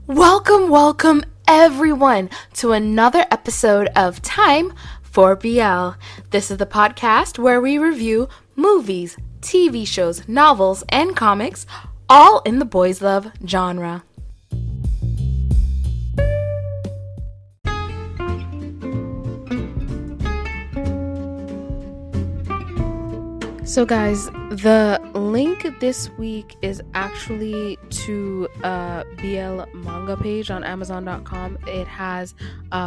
Welcome everyone to another episode of Time for BL. This is the podcast where we review movies, TV shows, novels, and comics, all in the boys love genre. So guys, the link this week is actually to a BL manga page on Amazon.com. It has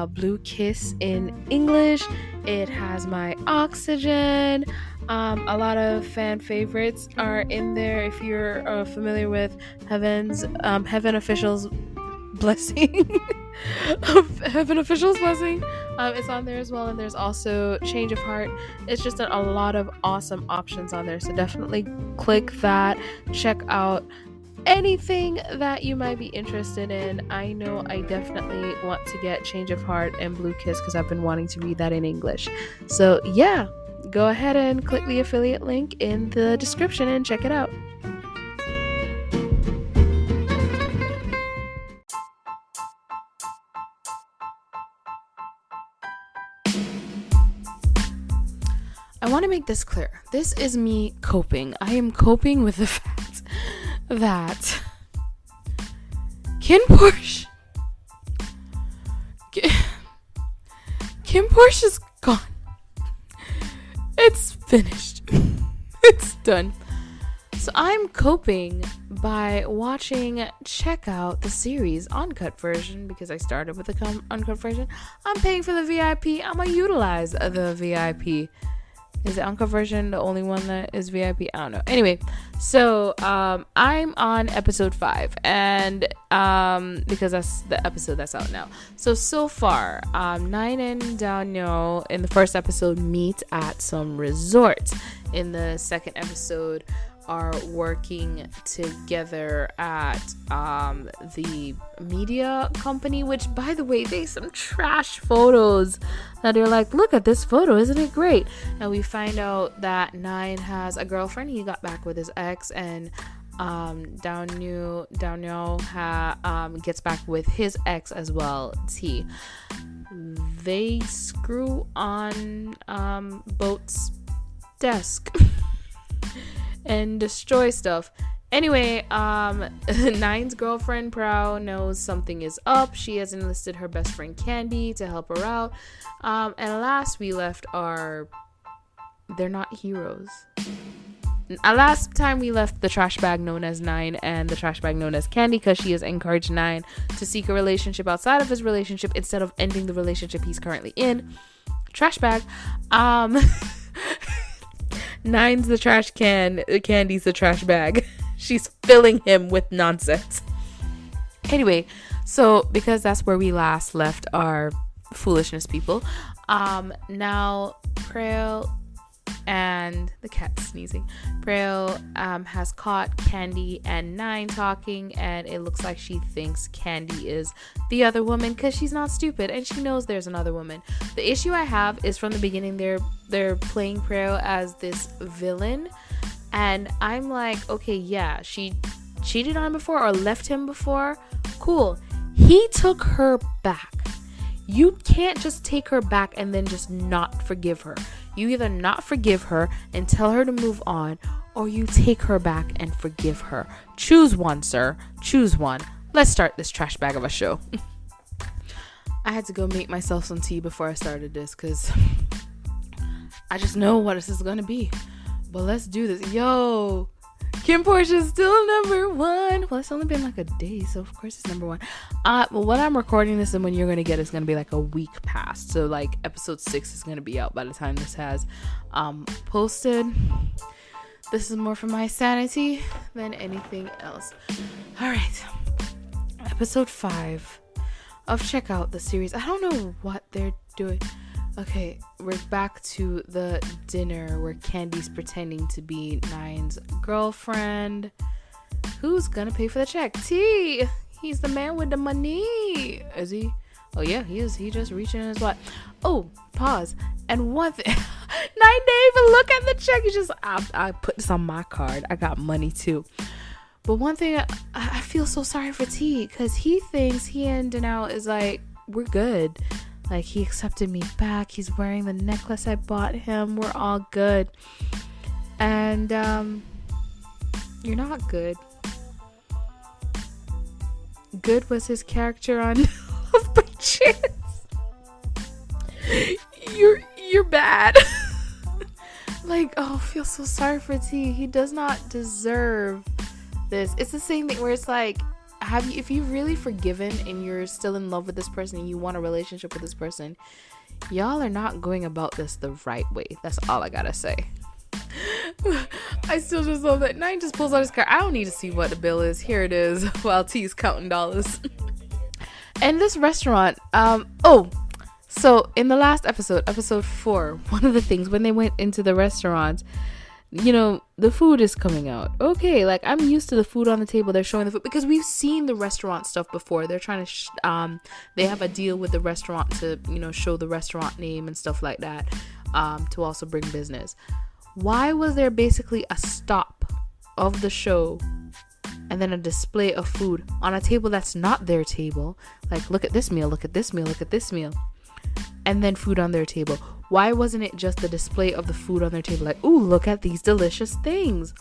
Blue Kiss in English. It has My Oxygen. A lot of fan favorites are in there. If you're familiar with Heaven Official's Blessing. Heaven Official's Blessing. It's on there as well, and there's also Change of Heart. It's just a lot of awesome options on there, so definitely click that. Check out anything that you might be interested in. I know I definitely want to get Change of Heart and Blue Kiss because I've been wanting to read that in English. So yeah, go ahead and click the affiliate link in the description and check it out. I want to make this clear. This is me coping. I am coping with the fact that KinnPorsche is gone. It's finished. It's done. So I'm coping by check out the series uncut version because I started with the uncut version. I'm paying for the VIP. I'm gonna utilize the VIP. Is the uncut version the only one that is VIP? I don't know. Anyway, so I'm on episode 5, and because that's the episode that's out now. So far, Nine and Daniel in the first episode meet at some resort. In the second episode, are working together at the media company, which, by the way, they some trash photos that they're like, look at this photo, isn't it great? And we find out that Nine has a girlfriend. He got back with his ex, and Daniel gets back with his ex as well, T. They screw on Boat's desk and destroy stuff. Anyway, Nine's girlfriend Prow knows something is up. She has enlisted her best friend Candy to help her out. And last we left they're not heroes. Last time we left the trash bag known as Nine and the trash bag known as Candy, because she has encouraged Nine to seek a relationship outside of his relationship instead of ending the relationship he's currently in. Trash bag. Nine's the trash can, Candy's the trash bag. She's filling him with nonsense. Anyway, so because that's where we last left our foolishness people, now Prale and the cat sneezing. Prale has caught Candy and Nine talking, and it looks like she thinks Candy is the other woman because she's not stupid and she knows there's another woman. The issue I have is from the beginning they're playing Prale as this villain, and I'm like, okay, yeah, she cheated on him before or left him before. Cool. He took her back. You can't just take her back and then just not forgive her. You either not forgive her and tell her to move on, or you take her back and forgive her. Choose one, sir. Choose one. Let's start this trash bag of a show. I had to go make myself some tea before I started this because I just know what this is going to be. But let's do this. Yo, KinnPorsche is still number 1. Well, it's only been like a day, so of course it's number 1. Well, when I'm recording this and when you're gonna get it's gonna be like a week past. So like episode 6 is gonna be out by the time this has posted. This is more for my sanity than anything else. All right, episode 5 of check out the series. I don't know what they're doing. Okay, we're back to the dinner where Candy's pretending to be Nine's girlfriend. Who's gonna pay for the check? T! He's the man with the money. Is he? Oh yeah, he is. He just reaching in his what? Oh, pause. And one thing, Nine didn't even look at the check. He just, I put this on my card. I got money too. But one thing, I feel so sorry for T, because he thinks he and Danelle is like, we're good. Like, he accepted me back. He's wearing the necklace I bought him. We're all good. And you're not good. Good was his character on Love by Chance. You're bad. Like, oh, I feel so sorry for T. He does not deserve this. It's the same thing where it's like, if you've really forgiven and you're still in love with this person and you want a relationship with this person, y'all are not going about this the right way. That's all I gotta say. I still just love that Nine just pulls out his card. I don't need to see what the bill is. Here it is while T's counting dollars. And this restaurant, so in the last episode 4, one of the things when they went into the restaurant, you know, the food is coming out. Okay, like, I'm used to the food on the table. They're showing the food because we've seen the restaurant stuff before. They're trying to they have a deal with the restaurant to, you know, show the restaurant name and stuff like that, to also bring business. Why was there basically a stop of the show and then a display of food on a table that's not their table? Like, look at this meal, look at this meal, look at this meal, and then food on their table. Why wasn't it just the display of the food on their table? Like, ooh, look at these delicious things.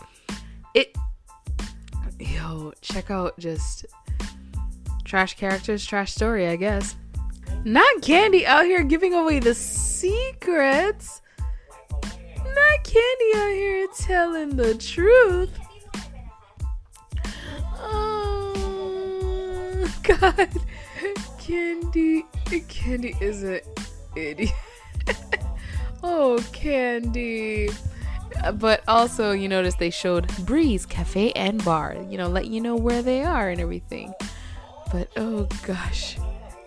Check out just trash characters, trash story, I guess. Not Candy out here giving away the secrets. Not Candy out here telling the truth. Oh, God. Candy is an idiot. Oh, Candy. But also, you notice they showed Breeze Cafe and Bar, you know, let you know where they are and everything. But oh gosh,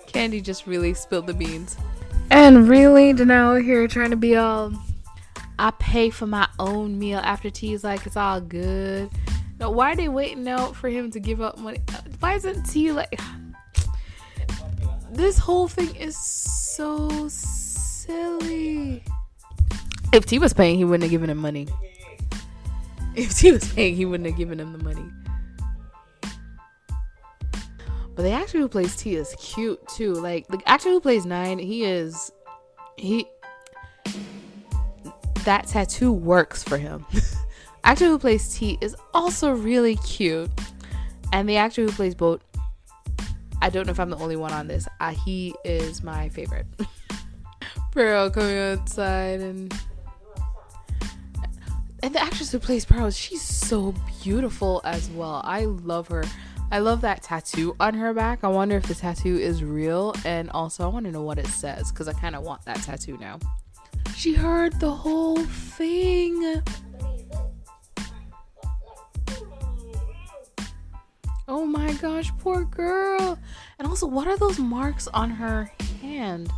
Candy just really spilled the beans. And really, Danelle here trying to be all, I pay for my own meal, after T's like, it's all good. Now, why are they waiting out for him to give up money? Why isn't T like, this whole thing is so silly. If T was paying, he wouldn't have given him money. If T was paying, he wouldn't have given him the money. But the actor who plays T is cute too. Like, the actor who plays Nine, that tattoo works for him. Actor who plays T is also really cute. And the actor who plays Boat, I don't know if I'm the only one on this. He is my favorite. Pearl coming outside, and the actress who plays Pearl, she's so beautiful as well. I love her. I love that tattoo on her back. I wonder if the tattoo is real, and also I want to know what it says, because I kind of want that tattoo now. She heard the whole thing. Oh my gosh, poor girl. And also, what are those marks on her hand?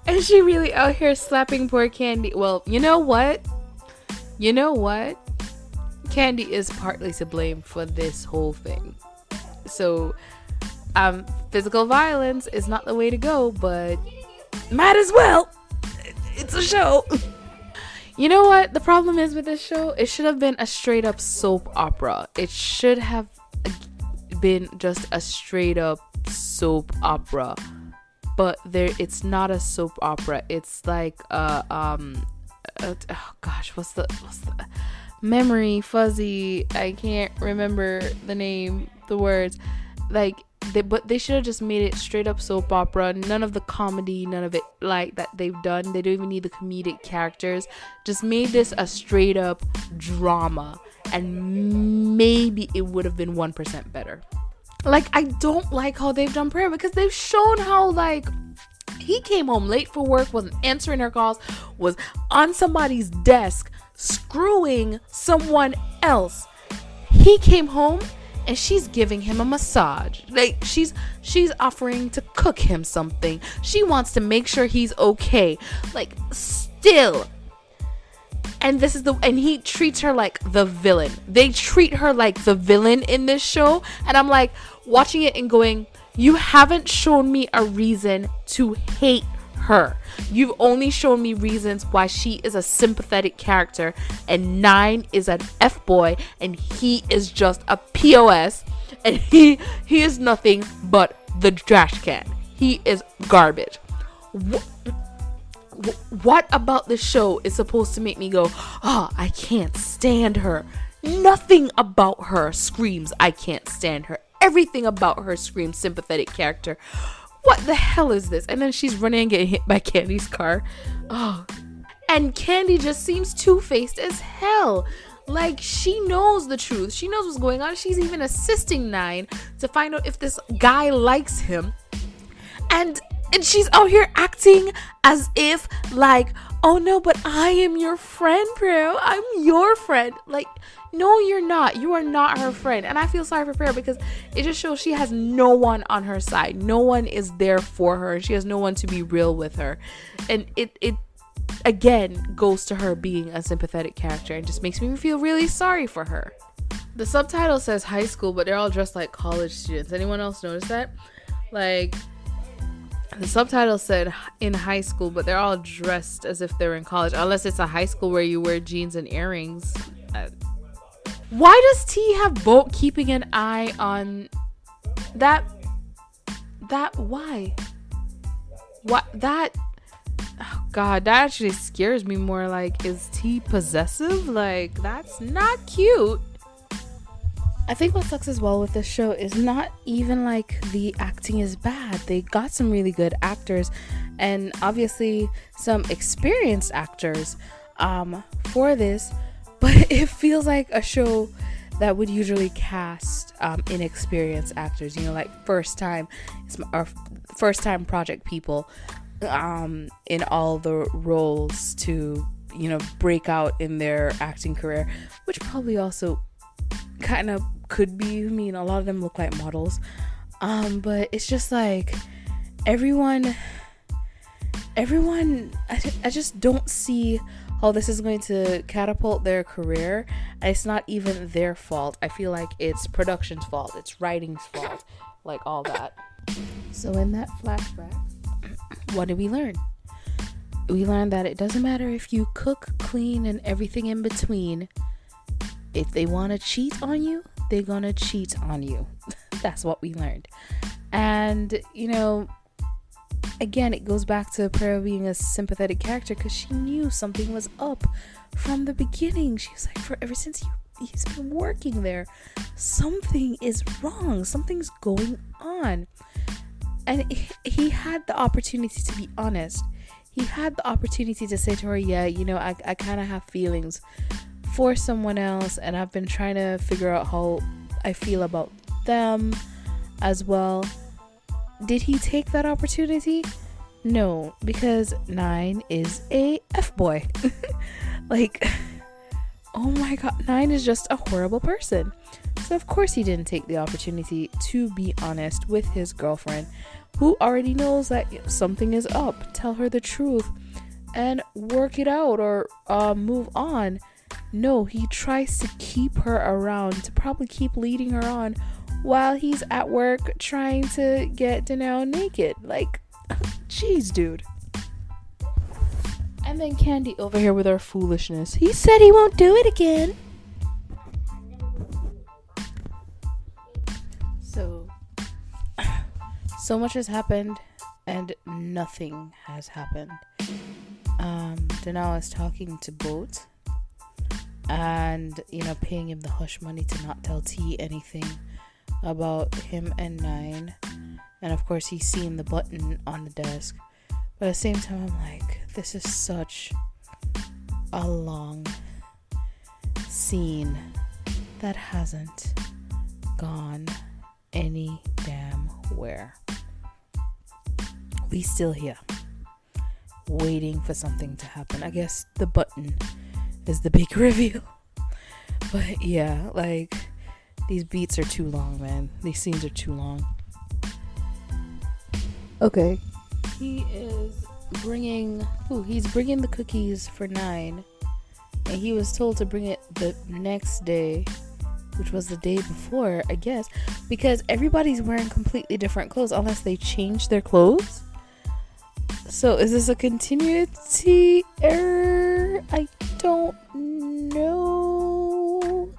And she really out here slapping poor Candy. Well, you know what? Candy is partly to blame for this whole thing. So, physical violence is not the way to go, but might as well. It's a show. You know what the problem is with this show? It should have been a straight up soap opera. It should have been just a straight up soap opera. But it's not a soap opera. It's like oh gosh, what's the memory fuzzy? I can't remember the words. Like, they should have just made it straight up soap opera. None of the comedy, none of it like that they've done. They don't even need the comedic characters. Just made this a straight up drama, and maybe it would have been 1% better. Like, I don't like how they've done Prayer, because they've shown how, like, he came home late for work, wasn't answering her calls, was on somebody's desk screwing someone else. He came home and she's giving him a massage. Like, she's offering to cook him something. She wants to make sure he's okay. Like, still. And he treats her like the villain. They treat her like the villain in this show. And I'm like, watching it and going, you haven't shown me a reason to hate her. You've only shown me reasons why she is a sympathetic character, and 9 is an F-boy, and he is just a POS, and he is nothing but the trash can. He is garbage. What about the show is supposed to make me go, oh, I can't stand her? Nothing about her screams, I can't stand her. Everything about her screams sympathetic character. What the hell is this? And then she's running and getting hit by Candy's car. Oh, and Candy just seems two-faced as hell. Like, she knows the truth. She knows what's going on. She's even assisting 9 to find out if this guy likes him. And she's out here acting as if, like, oh no, but I am your friend, bro. I'm your friend. Like, no, you're not. You are not her friend. And I feel sorry for Pearl because it just shows she has no one on her side. No one is there for her. She has no one to be real with her. And it again goes to her being a sympathetic character and just makes me feel really sorry for her. The subtitle says high school, but they're all dressed like college students. Anyone else notice that? Like, the subtitle said in high school, but they're all dressed as if they're in college. Unless it's a high school where you wear jeans and earrings. Why does T have Boat keeping an eye on that? Why? What? That? Oh God, that actually scares me more. Like, is T possessive? Like, that's not cute. I think what sucks as well with this show is not even like the acting is bad. They got some really good actors and obviously some experienced actors for this, but it feels like a show that would usually cast inexperienced actors, you know, like first time project people in all the roles to, you know, break out in their acting career, which probably also kind of could be. I mean, a lot of them look like models, but it's just like everyone I just don't see how this is going to catapult their career. It's not even their fault. I feel like it's production's fault, it's writing's fault, like all that. So in that flashback, what did we learn? We learned that it doesn't matter if you cook, clean, and everything in between. If they want to cheat on you, they're gonna cheat on you. That's what we learned. And, you know, again, it goes back to Pearl being a sympathetic character because she knew something was up from the beginning. She was like, ever since he's been working there, something is wrong. Something's going on. And he had the opportunity to be honest. He had the opportunity to say to her, yeah, you know, I kind of have feelings for someone else, and I've been trying to figure out how I feel about them as well. Did he take that opportunity? No, because 9 is a F-boy. Like, oh my God, 9 is just a horrible person. So of course he didn't take the opportunity to be honest with his girlfriend, who already knows that something is up. Tell her the truth and work it out, or move on. No, he tries to keep her around, to probably keep leading her on while he's at work trying to get Danelle naked. Like, jeez, dude. And then Candy over here with her foolishness. He said he won't do it again. So much has happened and nothing has happened. Danelle is talking to Boat and, you know, paying him the hush money to not tell T anything about him and 9. And of course he's seen the button on the desk, but at the same time I'm like, this is such a long scene that hasn't gone any damn where. We still here waiting for something to happen. I guess the button is the big reveal. But yeah, like, these beats are too long, man. These scenes are too long. Okay, he's bringing the cookies for 9, and he was told to bring it the next day, which was the day before, I guess, because everybody's wearing completely different clothes unless they change their clothes. So is this a continuity error? I don't know.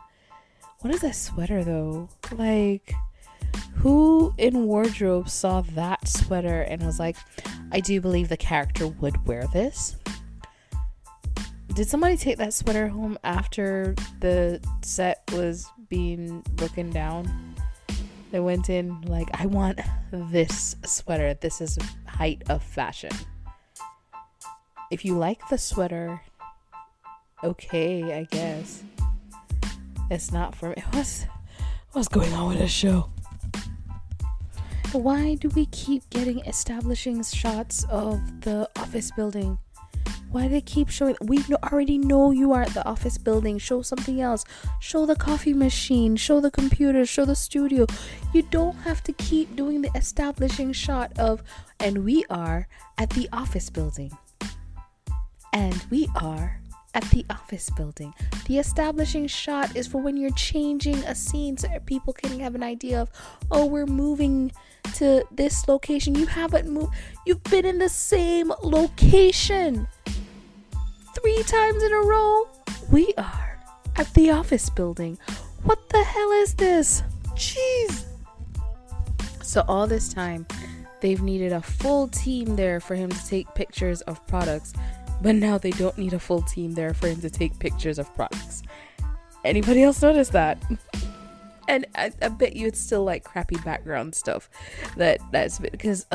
What is that sweater though? Like, who in wardrobe saw that sweater and was like, I do believe the character would wear this? Did somebody take that sweater home after the set was being broken down? They went in like, I want this sweater. This is height of fashion. If you like the sweater, okay, I guess. It's not for me. What's going on with this show? Why do we keep getting establishing shots of the office building? Why do they keep showing? We already know you are at the office building. Show something else. Show the coffee machine. Show the computer. Show the studio. You don't have to keep doing the establishing shot of, and we are at the office building. And we are at the office building. The establishing shot is for when you're changing a scene so people can have an idea of, oh, we're moving to this location. You haven't moved. You've been in the same location 3 times in a row. We are at the office building. What the hell is this? Jeez. So all this time, they've needed a full team there for him to take pictures of products. But now they don't need a full team there for him to take pictures of products. Anybody else notice that? And I bet you it's still like crappy background stuff. That's because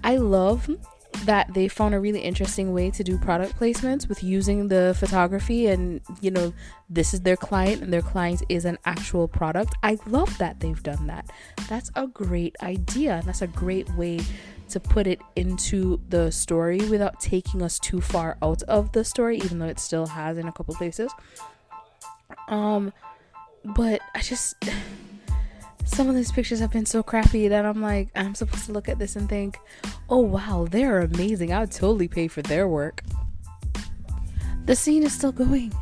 I love that they found a really interesting way to do product placements with using the photography, and you know, this is their client and their client is an actual product. I love that they've done that. That's a great idea, and that's a great way to put it into the story without taking us too far out of the story, even though it still has in a couple places. But I just, some of these pictures have been so crappy that I'm like, I'm supposed to look at this and think, oh wow, they're amazing. I would totally pay for their work. The scene is still going.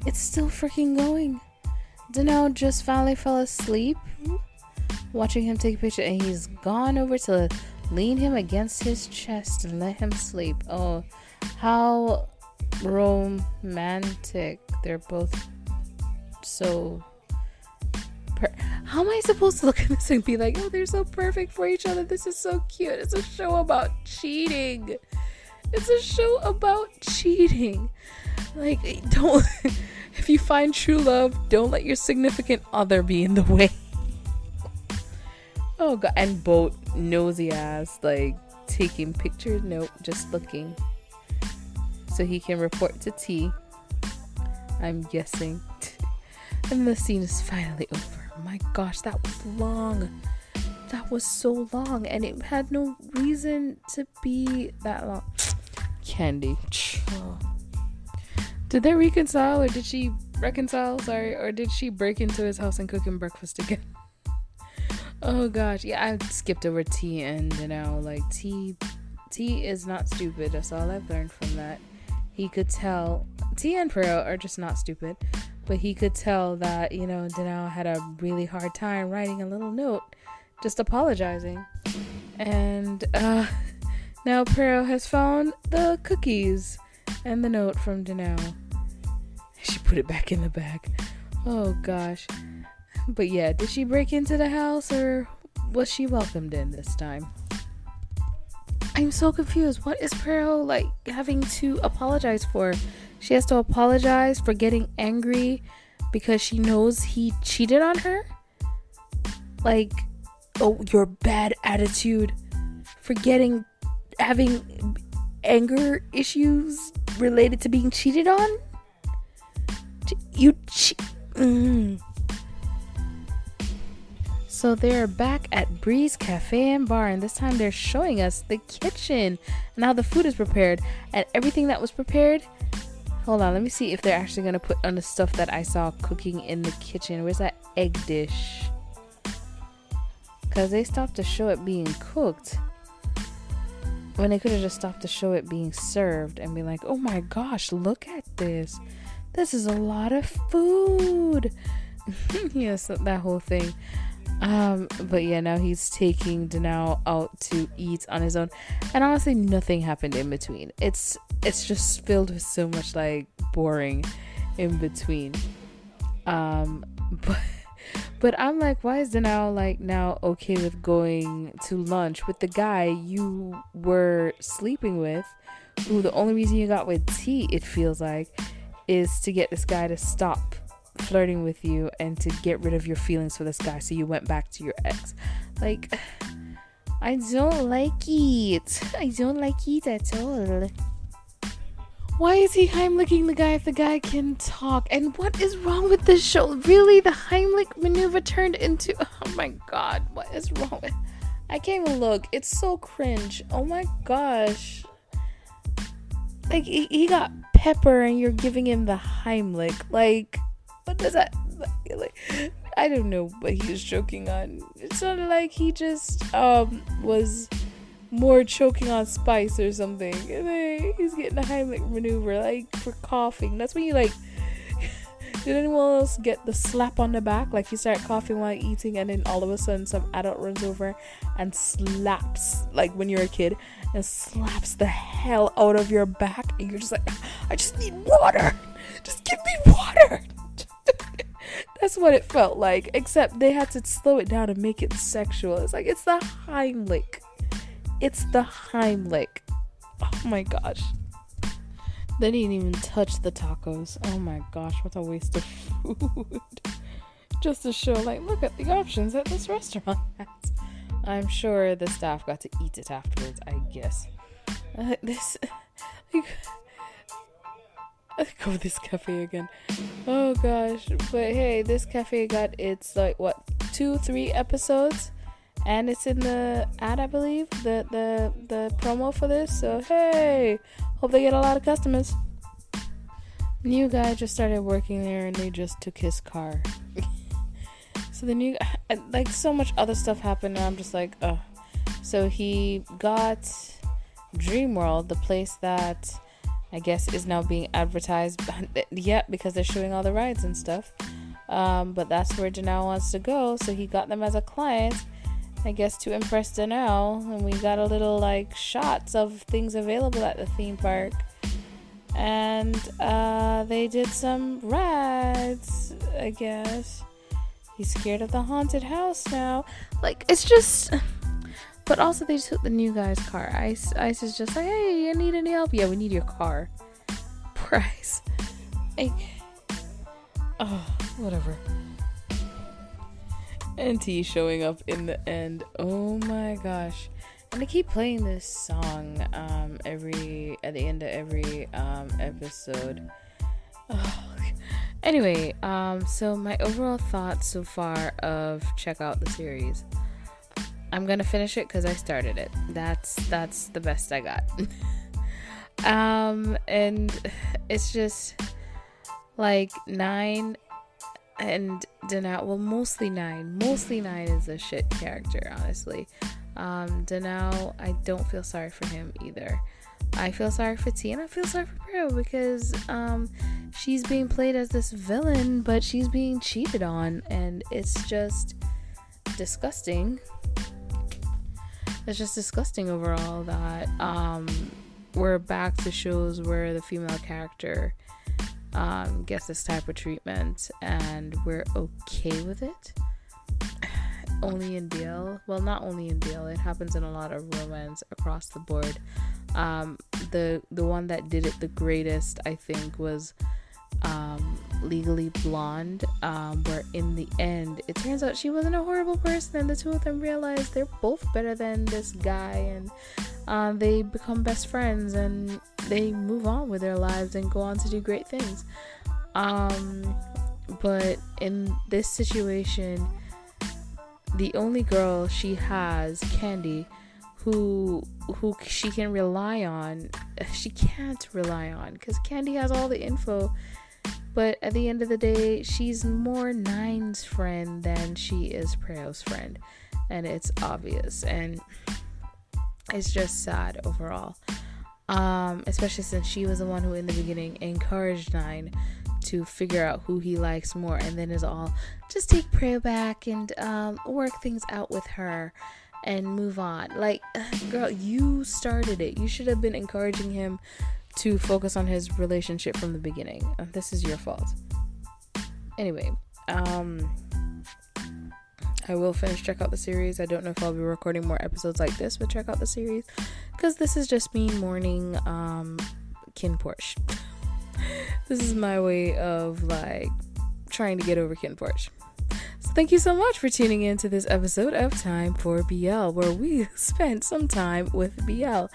It's still freaking going. Danelle just finally fell asleep watching him take a picture, and he's gone over to lean him against his chest and let him sleep. Oh, how romantic. They're both so how am I supposed to look at this and be like, oh, they're so perfect for each other? This is so cute. It's a show about cheating. It's a show about cheating. Like, don't if you find true love, don't let your significant other be in the way. Oh god. And both nosy ass, like taking pictures. Nope, just looking so he can report to T, I'm guessing. And the scene is finally over. My gosh, that was long. That was so long, and it had no reason to be that long. Candy. Oh. Did they reconcile, or did she reconcile? Sorry, or did she break into his house and cook him breakfast again? Oh gosh, yeah, I skipped over T and like T is not stupid. That's all I've learned from that. He could tell T and Pearl are just not stupid, but he could tell that Danelle had a really hard time writing a little note, just apologizing, and now Pearl has found the cookies and the note from Danelle. She put it back in the bag. Oh gosh. But yeah, did she break into the house, or was she welcomed in this time? I'm so confused. What is Pearl like having to apologize for? She has to apologize for getting angry because she knows he cheated on her? Like, oh, your bad attitude for having anger issues related to being cheated on? So they're back at Bree's Cafe and Bar, and this time they're showing us the kitchen and how the food is prepared, and everything that was prepared. Hold on, let me see if they're actually going to put on the stuff that I saw cooking in the kitchen. Where's that egg dish? Because they stopped to show it being cooked when they could have just stopped to show it being served and be like, oh my gosh, look at this. This is a lot of food. Yes, that whole thing. But yeah, now he's taking Danao out to eat on his own, and honestly, nothing happened in between. It's just filled with so much like boring in between. But but I'm like, why is Danao like now okay with going to lunch with the guy you were sleeping with, who the only reason you got with T, it feels like, is to get this guy to stop flirting with you and to get rid of your feelings for this guy, so you went back to your ex. Like, I don't like it. I don't like it at all. Why is he Heimliching the guy if the guy can talk? And what is wrong with this show? Really, the Heimlich maneuver turned into... Oh my god, what is wrong with... I can't even look. It's so cringe. Oh my gosh. Like, he got pepper and you're giving him the Heimlich. Like, what does that... Like, I don't know what he was choking on. It sounded like he just was... more choking on spice or something, and then he's getting a Heimlich maneuver like for coughing. That's when you like... Did anyone else get the slap on the back? Like you start coughing while eating, and then all of a sudden some adult runs over and slaps, like when you're a kid, and slaps the hell out of your back, and you're just like, I just need water, just give me water. That's what it felt like, except they had to slow it down and make it sexual. It's like, it's the Heimlich. It's the Heimlich. Oh my gosh. They didn't even touch the tacos. Oh my gosh, what a waste of food. Just to show, like, look at the options that this restaurant has. I'm sure the staff got to eat it afterwards, I guess. Let's go with this cafe again. Oh gosh. But hey, this cafe got its, like, what, 2-3 episodes? And it's in the ad, I believe, the promo for this. So, hey, hope they get a lot of customers. New guy just started working there, and they just took his car. So the new guy, like, so much other stuff happened, and I'm just like, ugh. So he got Dreamworld, the place that I guess is now being advertised. Yeah, because they're showing all the rides and stuff. But that's where Janelle wants to go. So he got them as a client, I guess, to impress Danelle, and we got a little like shots of things available at the theme park, and they did some rides, I guess. He's scared of the haunted house now. Like, it's just... But also they took the new guy's car. Ice is just like, hey, you need any help? Yeah, we need your car. Price. Like, oh, whatever. And T showing up in the end. Oh my gosh. And they keep playing this song at the end of every episode. Oh. Anyway, so my overall thoughts so far of check out the series. I'm gonna finish it because I started it. That's the best I got. And it's just like 9 and Danao, well, mostly 9 is a shit character, honestly. Danao, I don't feel sorry for him either. I feel sorry for T, and I feel sorry for Pro, because she's being played as this villain, but she's being cheated on, and it's just disgusting. It's just disgusting overall that we're back to shows where the female character gets this type of treatment, and we're okay with it. Only in BL, well, not only in BL, it happens in a lot of romance across the board. The one that did it the greatest, I think, was Legally Blonde, where in the end it turns out she wasn't a horrible person, and the two of them realize they're both better than this guy, and they become best friends, and they move on with their lives and go on to do great things. But in this situation, the only girl she has, Candy, who she can rely on, she can't rely on, because Candy has all the info. But at the end of the day, she's more Nine's friend than she is Preo's friend, and it's obvious, and it's just sad overall. Especially since she was the one who in the beginning encouraged Nine to figure out who he likes more, and then is all just take prayer back and work things out with her and move on. Like, girl, you started it. You should have been encouraging him to focus on his relationship from the beginning. This is your fault. Anyway, I will check out the series. I don't know if I'll be recording more episodes like this, but check out the series, because this is just me mourning KinnPorsche. This is my way of like trying to get over KinnPorsche. So thank you so much for tuning in to this episode of Time for BL, where we spent some time with BL.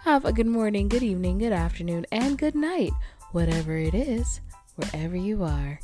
Have a good morning, good evening, good afternoon, and good night, whatever it is, wherever you are.